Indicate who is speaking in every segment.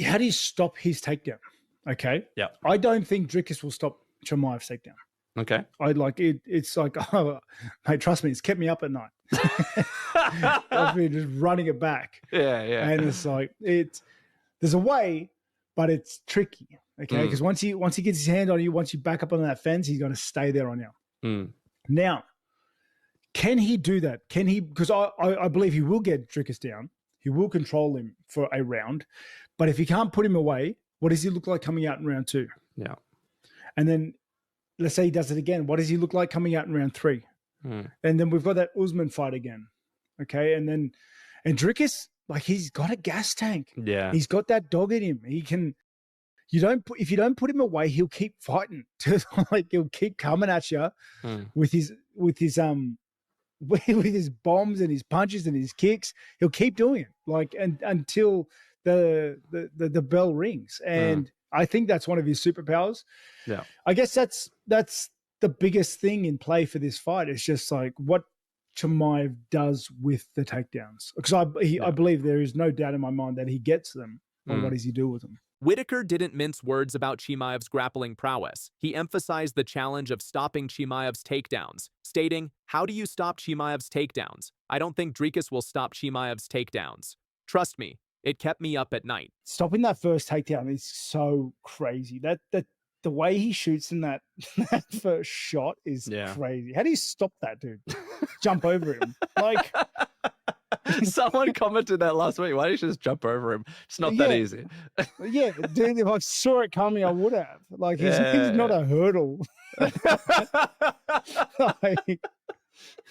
Speaker 1: how do you stop his takedown? Okay.
Speaker 2: Yeah.
Speaker 1: I don't think Dricus will stop Chimaev's takedown.
Speaker 2: Okay.
Speaker 1: I like it. It's like, oh, mate, trust me, it's kept me up at night. I've been just running it back.
Speaker 2: Yeah.
Speaker 1: And it's like, there's a way, but it's tricky. Okay. Because once he gets his hand on you, once you back up on that fence, he's going to stay there on you. Now, can he do that? Can he? Because I believe he will get Dricus down. He will control him for a round. But if he can't put him away, what does he look like coming out in round 2?
Speaker 2: Yeah.
Speaker 1: And then let's say he does it again. What does he look like coming out in round 3? And then we've got that Usman fight again. Okay. And Dricus, like, he's got a gas tank.
Speaker 2: Yeah.
Speaker 1: He's got that dog in him. He can, if you don't put him away, he'll keep fighting. Like, he'll keep coming at you with his bombs and his punches and his kicks. He'll keep doing it, like, until the bell rings. And I think that's one of his superpowers.
Speaker 2: Yeah.
Speaker 1: I guess that's the biggest thing in play for this fight. It's just like what Chimaev does with the takedowns. Because I believe there is no doubt in my mind that he gets them. Or what does he do with them?
Speaker 3: Whittaker didn't mince words about Chimaev's grappling prowess. He emphasized the challenge of stopping Chimaev's takedowns, stating, "How do you stop Chimaev's takedowns? I don't think Dricus will stop Chimaev's takedowns. Trust me, it kept me up at night."
Speaker 1: Stopping that first takedown is so crazy. That the way he shoots in that first shot is crazy. How do you stop that, dude? Jump over him. Like,
Speaker 2: someone commented that last week. Why don't you just jump over him? It's not that easy.
Speaker 1: Yeah, dude, if I saw it coming, I would have. Like, he's not a hurdle. Like,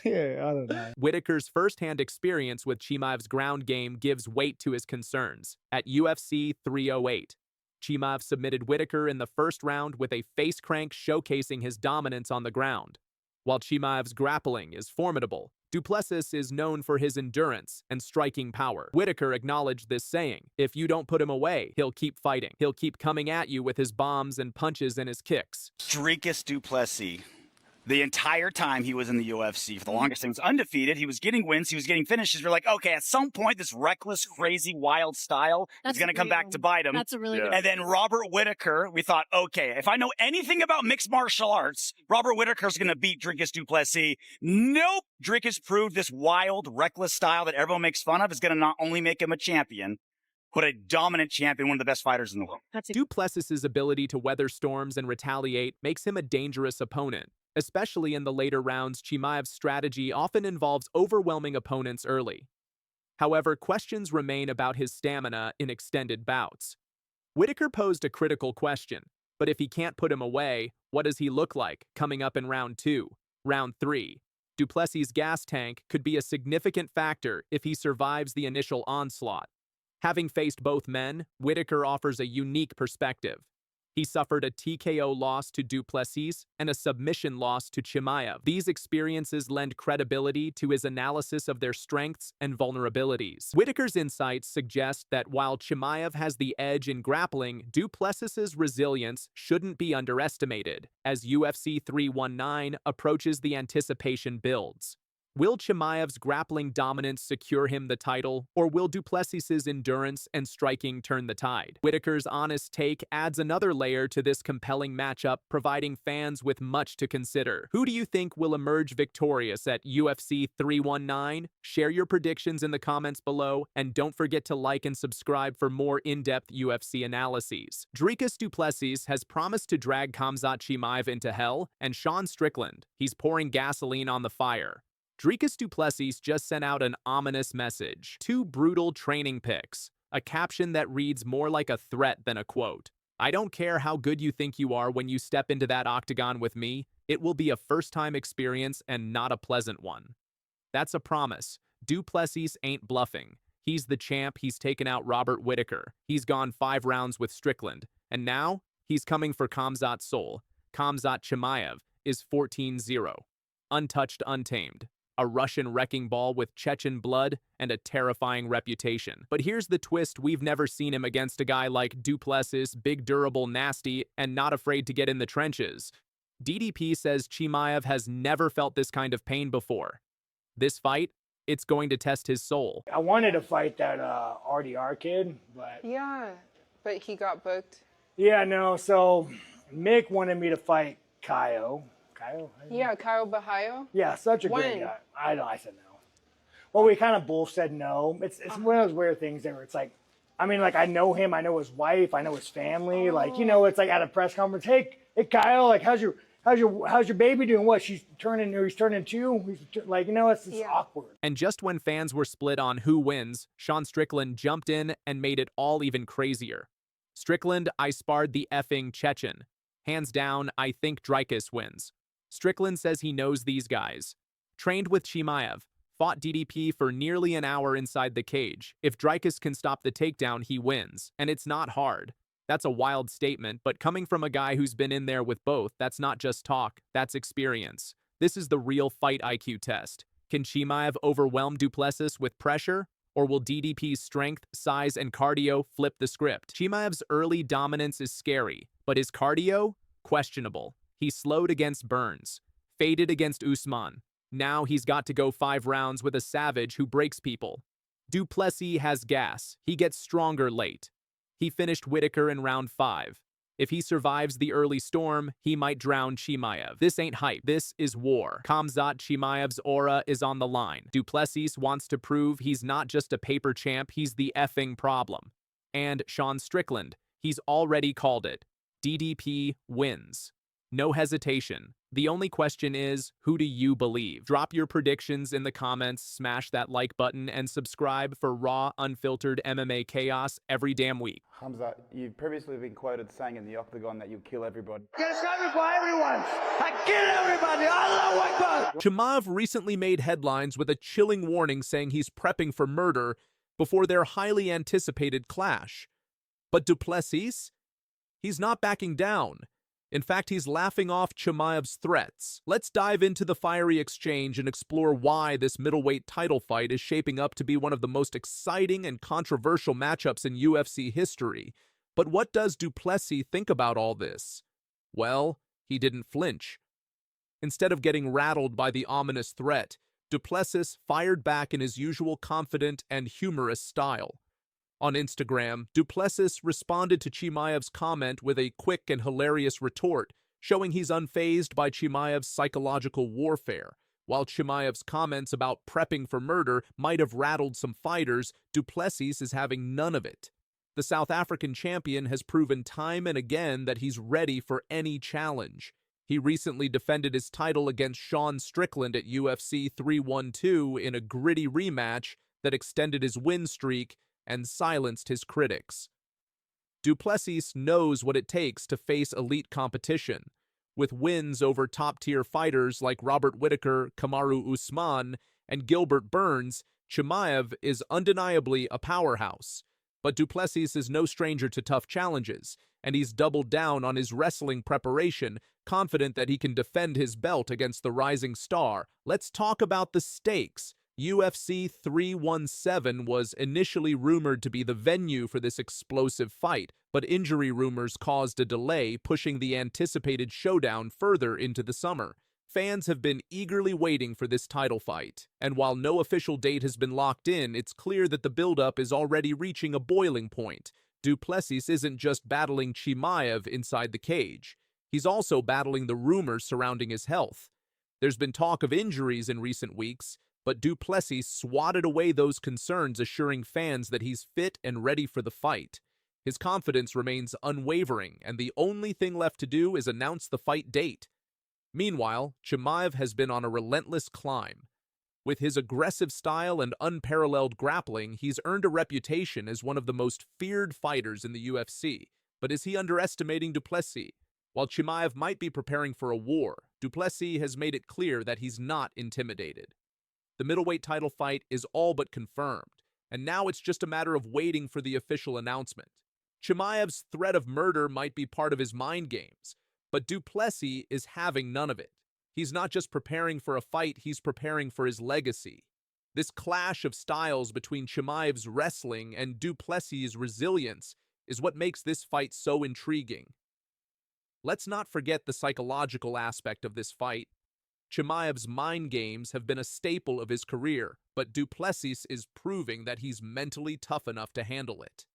Speaker 1: yeah, I don't know.
Speaker 3: Whittaker's first-hand experience with Chimaev's ground game gives weight to his concerns. At UFC 308, Chimaev submitted Whittaker in the first round with a face crank showcasing his dominance on the ground. While Chimaev's grappling is formidable, Du Plessis is known for his endurance and striking power. Whittaker acknowledged this, saying, "If you don't put him away, he'll keep fighting. He'll keep coming at you with his bombs and punches and his kicks."
Speaker 4: Dricus Du Plessis, the entire time he was in the UFC, for the longest time, he was undefeated. He was getting wins. He was getting finishes. We're like, okay, at some point, this reckless, crazy, wild style is going to come back to bite him.
Speaker 5: That's a really good.
Speaker 4: And then Robert Whittaker, we thought, okay, if I know anything about mixed martial arts, Robert Whittaker's going to beat Dricus Du Plessis. Nope. Dricus proved this wild, reckless style that everyone makes fun of is going to not only make him a champion, but a dominant champion, one of the best fighters in the world.
Speaker 3: Du Plessis' ability to weather storms and retaliate makes him a dangerous opponent. Especially in the later rounds, Chimaev's strategy often involves overwhelming opponents early. However, questions remain about his stamina in extended bouts. Whittaker posed a critical question, but if he can't put him away, what does he look like coming up in round 2, round 3? Du Plessis' gas tank could be a significant factor if he survives the initial onslaught. Having faced both men, Whittaker offers a unique perspective. He suffered a TKO loss to Du Plessis and a submission loss to Chimaev. These experiences lend credibility to his analysis of their strengths and vulnerabilities. Whittaker's insights suggest that while Chimaev has the edge in grappling, Du Plessis' resilience shouldn't be underestimated as UFC 319 approaches the anticipation builds. Will Chimaev's grappling dominance secure him the title, or will Du Plessis' endurance and striking turn the tide? Whittaker's honest take adds another layer to this compelling matchup, providing fans with much to consider. Who do you think will emerge victorious at UFC 319? Share your predictions in the comments below, and don't forget to like and subscribe for more in-depth UFC analyses. Dricus Du Plessis has promised to drag Khamzat Chimaev into hell, and Sean Strickland, he's pouring gasoline on the fire. Dricus Du Plessis just sent out an ominous message. 2 brutal training pics. A caption that reads more like a threat than a quote. "I don't care how good you think you are when you step into that octagon with me. It will be a first-time experience and not a pleasant one." That's a promise. Du Plessis ain't bluffing. He's the champ. He's taken out Robert Whittaker. He's gone 5 rounds with Strickland. And now, he's coming for Khamzat's soul. Khamzat Chimaev is 14-0. Untouched, untamed. A Russian wrecking ball with Chechen blood and a terrifying reputation. But here's the twist: we've never seen him against a guy like Du Plessis, big, durable, nasty, and not afraid to get in the trenches. DDP says Chimaev has never felt this kind of pain before. This fight, it's going to test his soul.
Speaker 6: I wanted to fight that RDR kid, but
Speaker 5: Yeah. but he got booked.
Speaker 6: Yeah, no. So Mick wanted me to fight Kyle. Kyle?
Speaker 5: Yeah, Kyle Bahayo.
Speaker 6: Yeah, such a great guy. I said no. Well, we kind of both said no. It's one of those weird things there where it's like, I mean, like, I know him, I know his wife, I know his family. Like, you know, it's like at a press conference, hey Kyle, like, how's your baby doing? What, he's turning 2? Like, you know, it's just awkward.
Speaker 3: And just when fans were split on who wins, Sean Strickland jumped in and made it all even crazier. Strickland, I sparred the effing Chechen. Hands down, I think Dricus wins. Strickland says he knows these guys. Trained with Chimaev. Fought DDP for nearly an hour inside the cage. If Dricus can stop the takedown, he wins. And it's not hard. That's a wild statement, but coming from a guy who's been in there with both, that's not just talk, that's experience. This is the real fight IQ test. Can Chimaev overwhelm Du Plessis with pressure? Or will DDP's strength, size, and cardio flip the script? Chimaev's early dominance is scary, but his cardio? Questionable. He slowed against Burns. Faded against Usman. Now he's got to go 5 rounds with a savage who breaks people. Du Plessis has gas. He gets stronger late. He finished Whittaker in round 5. If he survives the early storm, he might drown Chimaev. This ain't hype. This is war. Khamzat Chimaev's aura is on the line. Du Plessis wants to prove he's not just a paper champ, he's the effing problem. And Sean Strickland, he's already called it. DDP wins. No hesitation. The only question is, who do you believe? Drop your predictions in the comments, smash that like button, and subscribe for raw, unfiltered MMA chaos every damn week.
Speaker 7: Khamzat, you've previously been quoted saying in the octagon that you'll kill everybody.
Speaker 6: Get coming for everyone! I kill everybody! Allahu Akbar!
Speaker 3: Chimaev recently made headlines with a chilling warning saying he's prepping for murder before their highly anticipated clash. But Du Plessis? He's not backing down. In fact, he's laughing off Chimaev's threats. Let's dive into the fiery exchange and explore why this middleweight title fight is shaping up to be one of the most exciting and controversial matchups in UFC history. But what does Du Plessis think about all this? Well, he didn't flinch. Instead of getting rattled by the ominous threat, Du Plessis fired back in his usual confident and humorous style. On Instagram, Du Plessis responded to Chimaev's comment with a quick and hilarious retort, showing he's unfazed by Chimaev's psychological warfare. While Chimaev's comments about prepping for murder might have rattled some fighters, Du Plessis is having none of it. The South African champion has proven time and again that he's ready for any challenge. He recently defended his title against Sean Strickland at UFC 312 in a gritty rematch that extended his win streak and silenced his critics. Du Plessis knows what it takes to face elite competition. With wins over top-tier fighters like Robert Whittaker, Kamaru Usman, and Gilbert Burns, Chimaev is undeniably a powerhouse. But Du Plessis is no stranger to tough challenges, and he's doubled down on his wrestling preparation, confident that he can defend his belt against the rising star. Let's talk about the stakes. UFC 317 was initially rumored to be the venue for this explosive fight, but injury rumors caused a delay, pushing the anticipated showdown further into the summer. Fans have been eagerly waiting for this title fight, and while no official date has been locked in, it's clear that the buildup is already reaching a boiling point. Du Plessis isn't just battling Chimaev inside the cage. He's also battling the rumors surrounding his health. There's been talk of injuries in recent weeks, but Du Plessis swatted away those concerns, assuring fans that he's fit and ready for the fight. His confidence remains unwavering, and the only thing left to do is announce the fight date. Meanwhile, Chimaev has been on a relentless climb. With his aggressive style and unparalleled grappling, he's earned a reputation as one of the most feared fighters in the UFC. But is he underestimating Du Plessis? While Chimaev might be preparing for a war, Du Plessis has made it clear that he's not intimidated. The middleweight title fight is all but confirmed, and now it's just a matter of waiting for the official announcement. Chimaev's threat of murder might be part of his mind games, but Du Plessis is having none of it. He's not just preparing for a fight, he's preparing for his legacy. This clash of styles between Chimaev's wrestling and Du Plessis' resilience is what makes this fight so intriguing. Let's not forget the psychological aspect of this fight. Chimaev's mind games have been a staple of his career, but Du Plessis is proving that he's mentally tough enough to handle it.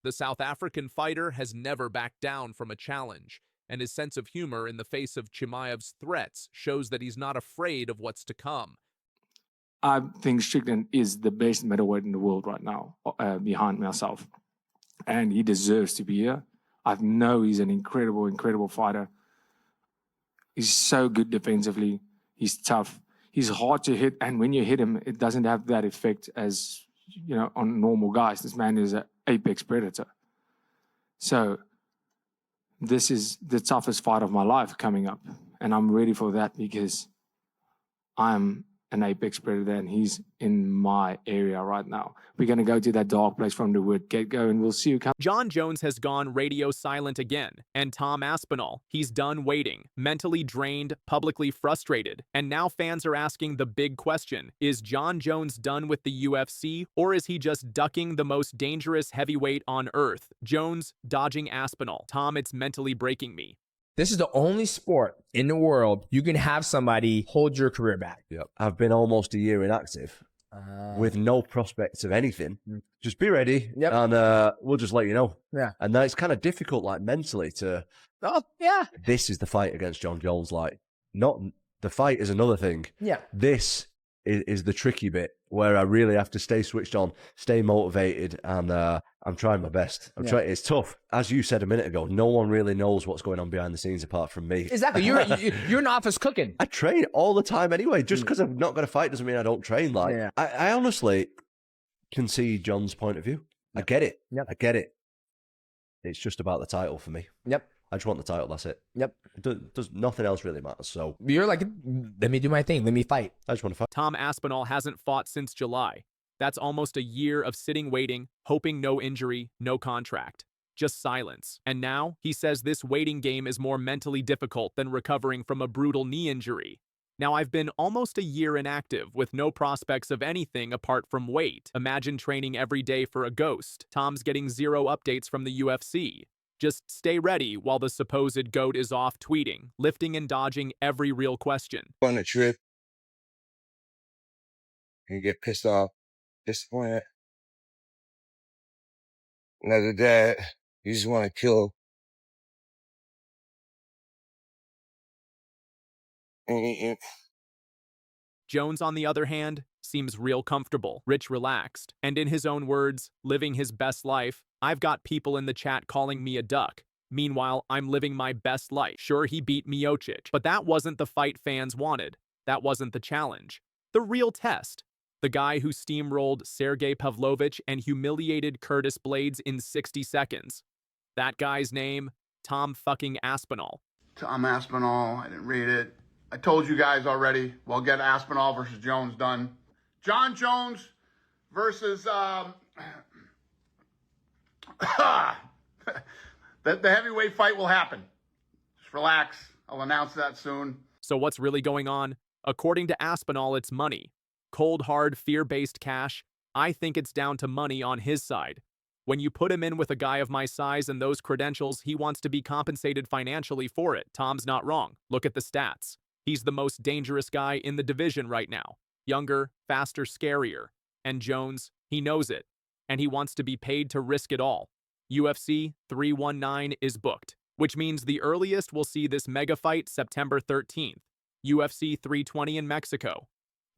Speaker 3: The South African fighter has never backed down from a challenge, and his sense of humor in the face of Chimaev's threats shows that he's not afraid of what's to come.
Speaker 8: I think Strickland is the best middleweight in the world right now, behind myself. And he deserves to be here. I know he's an incredible, incredible fighter. He's so good defensively. He's tough. He's hard to hit. And when you hit him, it doesn't have that effect as, you know, on normal guys. This man is an apex predator. So this is the toughest fight of my life coming up. And I'm ready for that because I'm an apex predator and he's in my area right now. We're going to go to that dark place from the word get-go and we'll see who comes.
Speaker 3: Jon Jones has gone radio silent again, and Tom Aspinall, he's done waiting, mentally drained, publicly frustrated, and now fans are asking the big question, is Jon Jones done with the UFC, or is he just ducking the most dangerous heavyweight on earth? Jones dodging Aspinall. Tom, it's mentally breaking me.
Speaker 9: This is the only sport in the world you can have somebody hold your career back.
Speaker 10: Yep. I've been almost a year inactive with no prospects of anything. Just be ready, and we'll just let you know.
Speaker 9: Yeah.
Speaker 10: And then it's kind of difficult, like mentally, to.
Speaker 9: Oh, yeah.
Speaker 10: This is the fight against Jon Jones. Like, not the fight is another thing.
Speaker 9: Yeah.
Speaker 10: This is the tricky bit where I really have to stay switched on, stay motivated, and I'm trying my best. I'm trying. It's tough, as you said a minute ago. No one really knows what's going on behind the scenes apart from me.
Speaker 9: Exactly. You're in office cooking.
Speaker 10: I train all the time anyway. Just because I'm not going to fight doesn't mean I don't train. Like, I honestly can see John's point of view. I get it.
Speaker 9: Yep.
Speaker 10: I get it. It's just about the title for me.
Speaker 9: Yep.
Speaker 10: I just want the title. That's it.
Speaker 9: Yep.
Speaker 10: Does nothing else really matters. So
Speaker 9: you're like, let me do my thing. Let me fight.
Speaker 10: I just want to fight.
Speaker 3: Tom Aspinall hasn't fought since July. That's almost a year of sitting waiting, hoping no injury, no contract. Just silence. And now, he says this waiting game is more mentally difficult than recovering from a brutal knee injury. Now, I've been almost a year inactive with no prospects of anything apart from weight. Imagine training every day for a ghost. Tom's getting zero updates from the UFC. Just stay ready while the supposed GOAT is off tweeting, lifting and dodging every real question.
Speaker 11: On a trip and get pissed off, disappointed. Another dad, you just want to kill.
Speaker 3: Jones, on the other hand, seems real comfortable, rich, relaxed, and in his own words, living his best life. I've got people in the chat calling me a duck. Meanwhile, I'm living my best life. Sure, he beat Miocic, but that wasn't the fight fans wanted. That wasn't the challenge. The real test. The guy who steamrolled Sergey Pavlovich and humiliated Curtis Blades in 60 seconds. That guy's name, Tom fucking Aspinall.
Speaker 12: Tom Aspinall, I didn't read it. I told you guys already, we'll get Aspinall versus Jones done. Jon Jones versus the heavyweight fight will happen. Just relax. I'll announce that soon.
Speaker 3: So what's really going on? According to Aspinall, it's money. Cold, hard, fear-based cash. I think it's down to money on his side. When you put him in with a guy of my size and those credentials, he wants to be compensated financially for it. Tom's not wrong. Look at the stats. He's the most dangerous guy in the division right now. Younger, faster, scarier. And Jones, he knows it. And he wants to be paid to risk it all. UFC 319 is booked, which means the earliest we'll see this mega fight September 13th. UFC 320 in Mexico.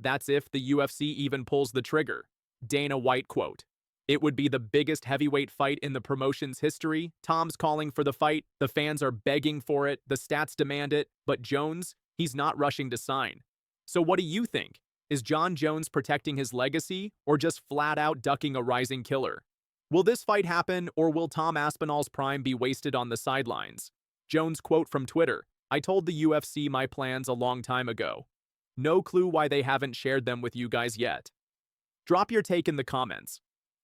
Speaker 3: That's if the UFC even pulls the trigger. Dana White quote. It would be the biggest heavyweight fight in the promotion's history. Tom's calling for the fight. The fans are begging for it. The stats demand it. But Jones, he's not rushing to sign. So what do you think? Is Jon Jones protecting his legacy or just flat out ducking a rising killer? Will this fight happen or will Tom Aspinall's prime be wasted on the sidelines? Jones quote from Twitter. I told the UFC my plans a long time ago. No clue why they haven't shared them with you guys yet. Drop your take in the comments.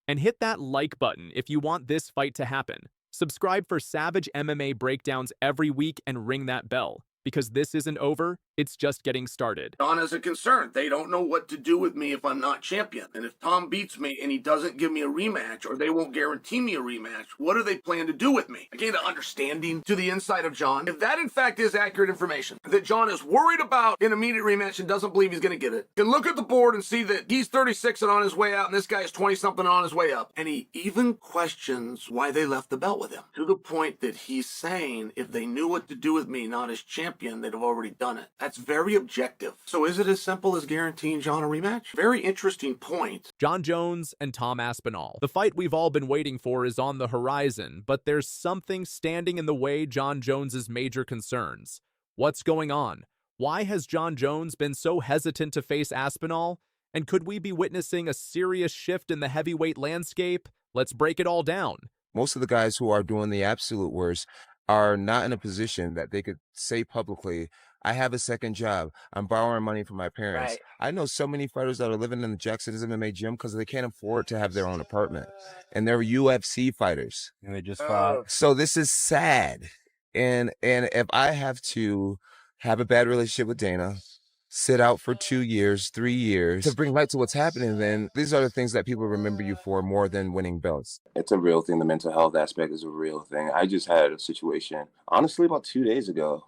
Speaker 3: And hit that like button if you want this fight to happen. Subscribe for savage MMA breakdowns every week and ring that bell, because this isn't over, it's just getting started.
Speaker 13: John has a concern. They don't know what to do with me if I'm not champion. And if Tom beats me and he doesn't give me a rematch, or they won't guarantee me a rematch, what do they plan to do with me? I gained an understanding to the inside of John. If that in fact is accurate information, that John is worried about an immediate rematch and doesn't believe he's going to get it, can look at the board and see that he's 36 and on his way out, and this guy is 20-something on his way up. And he even questions why they left the belt with him, to the point that he's saying if they knew what to do with me not as champion, they'd have already done it. That's very objective. So is it as simple as guaranteeing John a rematch? Very interesting point.
Speaker 3: Jon Jones and Tom Aspinall. The fight we've all been waiting for is on the horizon, but there's something standing in the way Jon Jones's major concerns. What's going on? Why has Jon Jones been so hesitant to face Aspinall? And could we be witnessing a serious shift in the heavyweight landscape? Let's break it all down.
Speaker 11: Most of the guys who are doing the absolute worst are not in a position that they could say publicly, I have a second job. I'm borrowing money from my parents.
Speaker 6: Right.
Speaker 11: I know so many fighters that are living in the Jackson's MMA gym because they can't afford to have their own apartment. And they're UFC fighters.
Speaker 2: And they just fought.
Speaker 11: So this is sad. And if I have to have a bad relationship with Dana, sit out for 2 years, 3 years to bring light to what's happening, then these are the things that people remember you for more than winning belts.
Speaker 14: It's a real thing. The mental health aspect is a real thing. I just had a situation, honestly, about 2 days ago.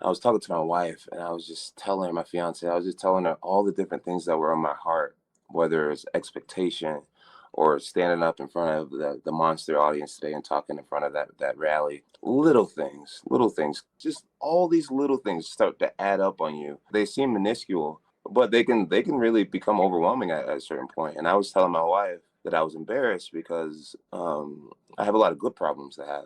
Speaker 14: I was talking to my wife, and I was just telling my fiance, I was just telling her all the different things that were on my heart, whether it's expectation or standing up in front of the monster audience today and talking in front of that rally. Little things, just all these little things start to add up on you. They seem minuscule, but they can really become overwhelming at a certain point. And I was telling my wife that I was embarrassed because I have a lot of good problems to have,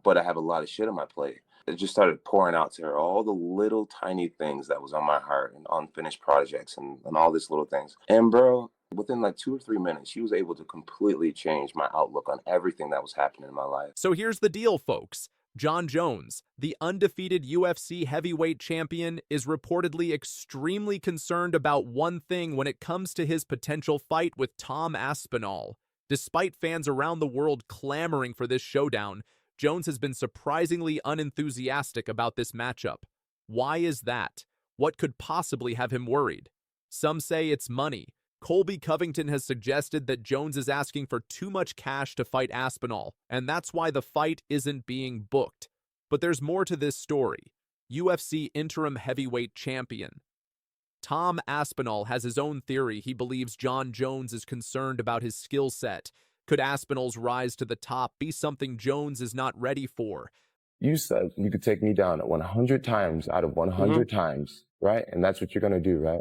Speaker 14: but I have a lot of shit on my plate. It just started pouring out to her, all the little tiny things that was on my heart and unfinished projects and all these little things. And bro, within like 2 or 3 minutes, she was able to completely change my outlook on everything that was happening in my life.
Speaker 3: So here's the deal, folks. Jon Jones, the undefeated UFC heavyweight champion, is reportedly extremely concerned about one thing when it comes to his potential fight with Tom Aspinall. Despite fans around the world clamoring for this showdown, Jones has been surprisingly unenthusiastic about this matchup. Why is that? What could possibly have him worried? Some say it's money. Colby Covington has suggested that Jones is asking for too much cash to fight Aspinall, and that's why the fight isn't being booked. But there's more to this story. UFC interim heavyweight champion Tom Aspinall has his own theory. He believes Jon Jones is concerned about his skill set. Could Aspinall's rise to the top be something Jones is not ready for?
Speaker 14: You said you could take me down 100 times out of 100 times, right? And that's what you're going to do, right?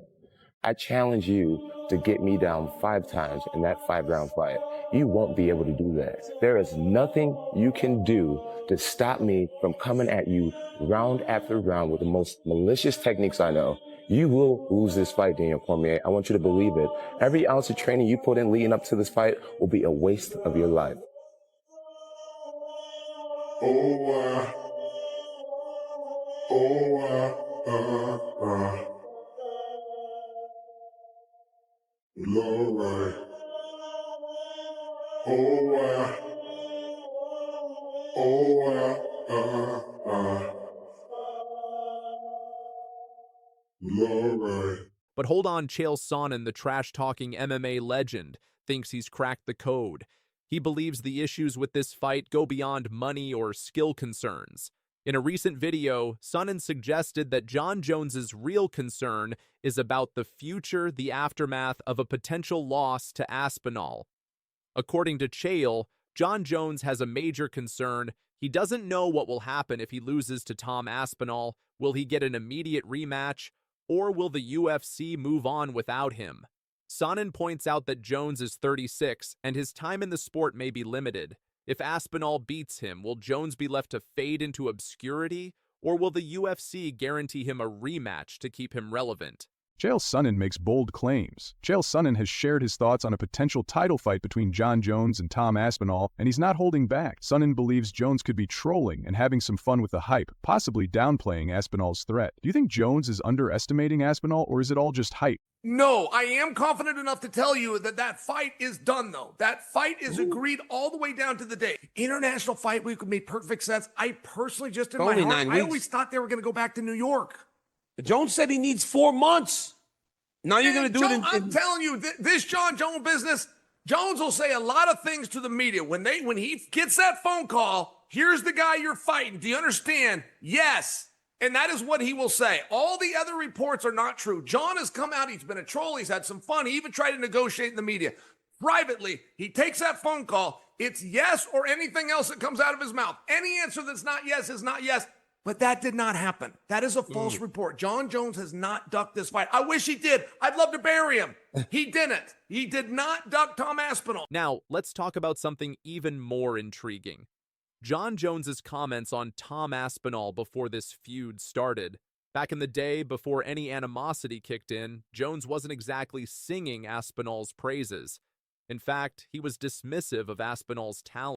Speaker 14: I challenge you to get me down 5 times in that 5-round fight. You won't be able to do that. There is nothing you can do to stop me from coming at you round after round with the most malicious techniques I know. You will lose this fight, Daniel Cormier. I want you to believe it. Every ounce of training you put in leading up to this fight will be a waste of your life.
Speaker 3: But hold on, Chael Sonnen, the trash-talking MMA legend, thinks he's cracked the code. He believes the issues with this fight go beyond money or skill concerns. In a recent video, Sonnen suggested that Jon Jones's real concern is about the future, the aftermath of a potential loss to Aspinall. According to Chael, Jon Jones has a major concern. He doesn't know what will happen if he loses to Tom Aspinall. Will he get an immediate rematch? Or will the UFC move on without him? Sonnen points out that Jones is 36 and his time in the sport may be limited. If Aspinall beats him, will Jones be left to fade into obscurity? Or will the UFC guarantee him a rematch to keep him relevant?
Speaker 15: Chael Sonnen makes bold claims. Chael Sonnen has shared his thoughts on a potential title fight between Jon Jones and Tom Aspinall, and he's not holding back. Sonnen believes Jones could be trolling and having some fun with the hype, possibly downplaying Aspinall's threat. Do you think Jones is underestimating Aspinall, or is it all just hype?
Speaker 13: No, I am confident enough to tell you that that fight is done, though. That fight is agreed all the way down to the day. International Fight Week would make perfect sense. I personally, just in my
Speaker 16: Only
Speaker 13: heart,
Speaker 16: 9
Speaker 13: I
Speaker 16: weeks.
Speaker 13: always thought they were going to go back to New York.
Speaker 16: Jones said he needs 4 months. Now you're going to do it in...
Speaker 13: I'm telling you, this Jon Jones business, Jones will say a lot of things to the media. When he gets that phone call, here's the guy you're fighting. Do you understand? Yes. And that is what he will say. All the other reports are not true. Jon has come out. He's been a troll. He's had some fun. He even tried to negotiate in the media. Privately, he takes that phone call. It's yes or anything else that comes out of his mouth. Any answer that's not yes is not yes. But that did not happen. That is a false report. Jon Jones has not ducked this fight. I wish he did. I'd love to bury him. He didn't. He did not duck Tom Aspinall.
Speaker 3: Now, let's talk about something even more intriguing. Jon Jones's comments on Tom Aspinall before this feud started. Back in the day, before any animosity kicked in, Jones wasn't exactly singing Aspinall's praises. In fact, he was dismissive of Aspinall's talent.